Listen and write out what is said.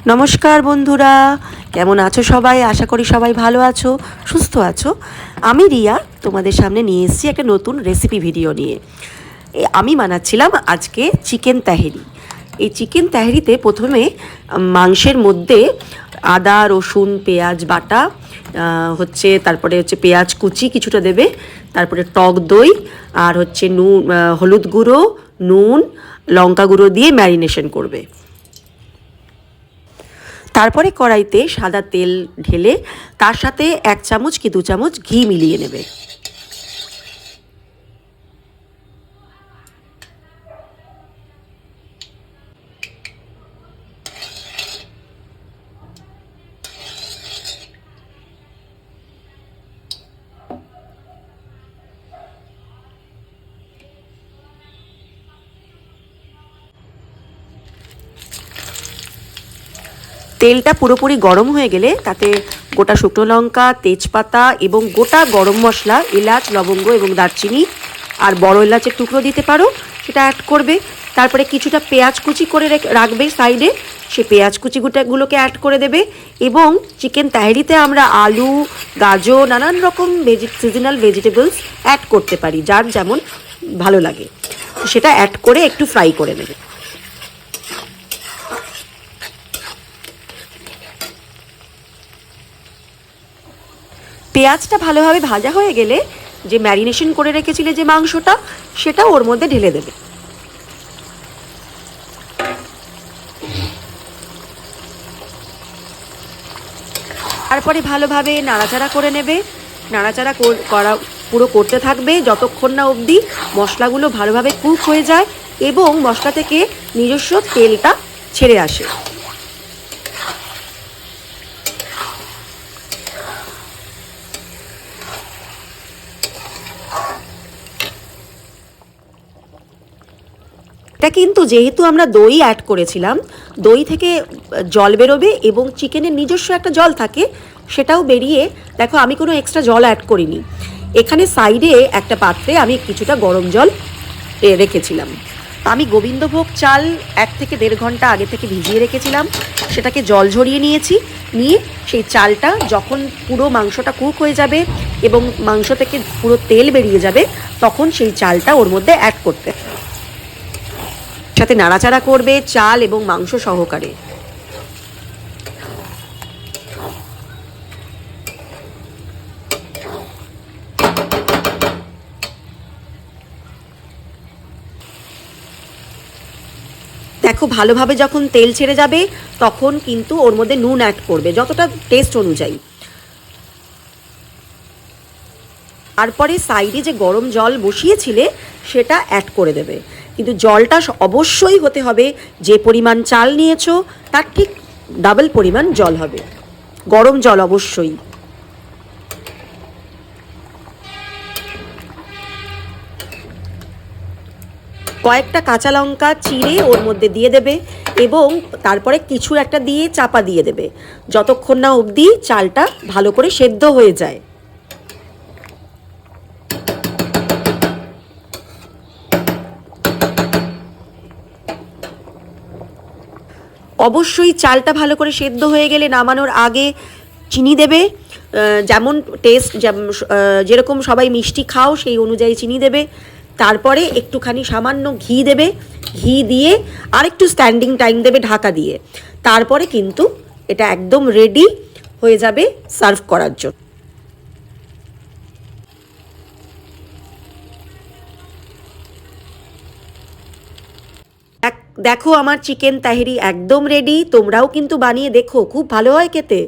নমস্কার বন্ধুরা, কেমন আছো সবাই? আশা করি সবাই ভালো আছো, সুস্থ আছো। আমি রিয়া তোমাদের সামনে নিয়ে এসেছি একটা নতুন রেসিপি ভিডিও নিয়ে। আমি বানাচ্ছিলাম আজকে চিকেন তাহেরি। এই চিকেন তাহেরিতে প্রথমে মাংসের মধ্যে আদা রসুন পেঁয়াজ বাটা তারপরে পেঁয়াজ কুচি কিছুটা দেবে, তারপরে টক দই আর নুন, হলুদ গুঁড়ো, নুন, লঙ্কা গুঁড়ো দিয়ে ম্যারিনেশন করবে। তারপরে কড়াইতে সাদা তেল ঢেলে তার সাথে 1 চামচ কি 2 চামচ ঘি মিলিয়ে নেবে। তেলটা পুরোপুরি গরম হয়ে গেলে তাতে গোটা শুকনো লঙ্কা, তেজপাতা এবং গোটা গরম মশলা, এলাচ, লবঙ্গ এবং দারচিনি আর বড় এলাচের টুকরো দিতে পারো, সেটা অ্যাড করবে। তারপরে কিছুটা পেঁয়াজ কুচি করে রাখবে সাইডে, সে পেঁয়াজ কুচিগুলোকে অ্যাড করে দেবে। এবং চিকেন তাহেরিতে আমরা আলু, গাজর, নানান রকম সিজনাল ভেজিটেবলস অ্যাড করতে পারি, যার যেমন ভালো লাগে সেটা অ্যাড করে একটু ফ্রাই করে নেবে। পেঁয়াজটা ভালোভাবে ভাজা হয়ে গেলে যে ম্যারিনেশন করে রেখেছিলে যে মাংসটা, সেটা ওর মধ্যে ঢেলে দেবে। তারপরে ভালোভাবে নাড়াচাড়া করে নেবে। নাড়াচাড়া করা পুরো করতে থাকবে যতক্ষণ না অবধি মশলাগুলো ভালোভাবে কুক হয়ে যায় এবং মশলা থেকে নিজস্ব তেলটা ছেড়ে আসে। এটা কিন্তু যেহেতু আমরা দই অ্যাড করেছিলাম, দই থেকে জল বেরোবে এবং চিকেনের নিজস্ব একটা জল থাকে, সেটাও বেরিয়ে দেখো আমি কোনো এক্সট্রা জল অ্যাড করিনি। এখানে সাইডে একটা পাত্রে আমি কিছুটা গরম জল রেখেছিলাম। আমি গোবিন্দভোগ চাল 1 থেকে 1.5 ঘন্টা আগে থেকে ভিজিয়ে রেখেছিলাম, সেটাকে জল ঝরিয়ে নিয়েছি। নিয়ে সেই চালটা যখন পুরো মাংসটা কুক হয়ে যাবে এবং মাংস থেকে পুরো তেল বেরিয়ে যাবে, তখন সেই চালটা ওর মধ্যে অ্যাড করতে সাথে নাড়াচাড়া করবে চাল এবং মাংস সহকারে। দেখো ভালোভাবে যখন তেল ছেড়ে যাবে তখন কিন্তু ওর মধ্যে নুন অ্যাড করবে যতটা টেস্ট অনুযায়ী। তারপরে সাইডে যে গরম জল বসিয়েছিলে সেটা অ্যাড করে দেবে, কিন্তু জলটা অবশ্যই হতে হবে যে পরিমাণ চাল নিয়েছো তার ঠিক ডাবল পরিমাণ জল হবে, গরম জল অবশ্যই। কয়েকটা কাঁচা লঙ্কা চিড়ে ওর মধ্যে দিয়ে দেবে এবং তারপরে কিছু একটা দিয়ে চাপা দিয়ে দেবে যতক্ষণ না অবধি চালটা ভালো করে সেদ্ধ হয়ে যায়। অবশ্যই চালটা ভালো করে সেদ্ধ হয়ে গেলে নামানোর আগে চিনি দেবে, যেমন টেস্ট যেরকম সবাই মিষ্টি খাও সেই অনুযায়ী চিনি দেবে। তারপরে একটুখানি সামান্য ঘি দেবে, ঘি দিয়ে আর একটু স্ট্যান্ডিং টাইম দেবে ঢাকা দিয়ে। তারপরে কিন্তু এটা একদম রেডি হয়ে যাবে সার্ভ করার জন্য। দেখো আমার চিকেন তাহেরি একদম রেডি, তোমরাও কিন্তু বানিয়ে দেখো, খুব ভালো হয় খেতে।